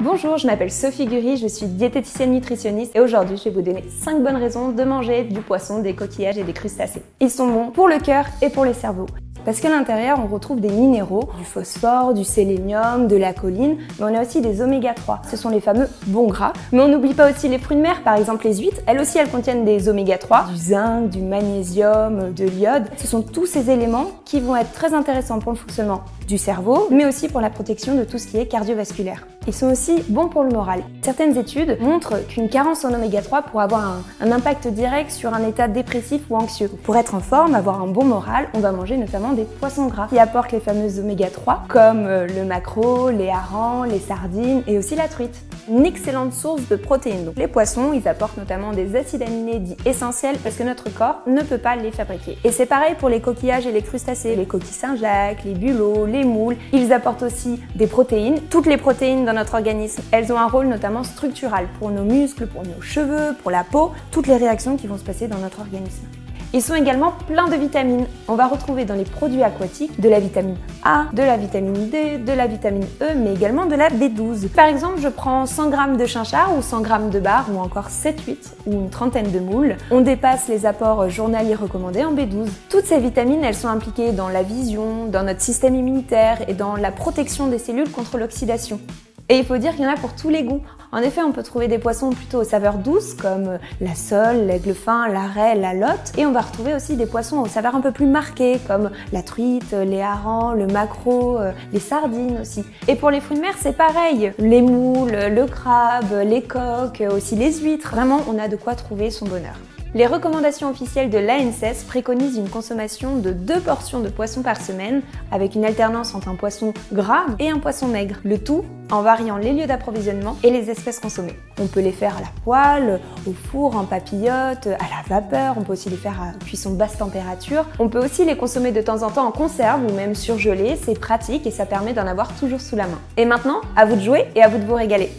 Bonjour, je m'appelle Sophie Gury, je suis diététicienne nutritionniste et aujourd'hui je vais vous donner 5 bonnes raisons de manger du poisson, des coquillages et des crustacés. Ils sont bons pour le cœur et pour les cerveaux. Parce qu'à l'intérieur, on retrouve des minéraux, du phosphore, du sélénium, de la choline, mais on a aussi des oméga 3. Ce sont les fameux bons gras. Mais on n'oublie pas aussi les fruits de mer, par exemple les huîtres. Elles aussi, elles contiennent des oméga 3, du zinc, du magnésium, de l'iode. Ce sont tous ces éléments qui vont être très intéressants pour le fonctionnement du cerveau, mais aussi pour la protection de tout ce qui est cardiovasculaire. Ils sont aussi bons pour le moral. Certaines études montrent qu'une carence en oméga 3 pourrait avoir un impact direct sur un état dépressif ou anxieux. Pour être en forme, avoir un bon moral, on va manger notamment des poissons gras qui apportent les fameuses oméga 3 comme le maquereau, les harengs, les sardines et aussi la truite. Une excellente source de protéines. Donc, les poissons, ils apportent notamment des acides aminés dits essentiels parce que notre corps ne peut pas les fabriquer. Et c'est pareil pour les coquillages et les crustacés, les coquilles Saint-Jacques, les bulots, les moules. Ils apportent aussi des protéines. Toutes les protéines dans notre organisme, elles ont un rôle notamment structural pour nos muscles, pour nos cheveux, pour la peau, toutes les réactions qui vont se passer dans notre organisme. Ils sont également pleins de vitamines. On va retrouver dans les produits aquatiques de la vitamine A, de la vitamine D, de la vitamine E, mais également de la B12. Par exemple, je prends 100 g de chinchard ou 100 g de bar ou encore 7-8 ou une trentaine de moules. On dépasse les apports journaliers recommandés en B12. Toutes ces vitamines, elles sont impliquées dans la vision, dans notre système immunitaire et dans la protection des cellules contre l'oxydation. Et il faut dire qu'il y en a pour tous les goûts. En effet, on peut trouver des poissons plutôt aux saveurs douces comme la sole, l'aigle fin, la raie, la lotte. Et on va retrouver aussi des poissons aux saveurs un peu plus marquées comme la truite, les harengs, le maquereau, les sardines aussi. Et pour les fruits de mer, c'est pareil. Les moules, le crabe, les coques, aussi les huîtres. Vraiment, on a de quoi trouver son bonheur. Les recommandations officielles de l'ANSES préconisent une consommation de 2 portions de poisson par semaine avec une alternance entre un poisson gras et un poisson maigre. Le tout en variant les lieux d'approvisionnement et les espèces consommées. On peut les faire à la poêle, au four, en papillote, à la vapeur, on peut aussi les faire à cuisson basse température. On peut aussi les consommer de temps en temps en conserve ou même surgelés, c'est pratique et ça permet d'en avoir toujours sous la main. Et maintenant, à vous de jouer et à vous de vous régaler.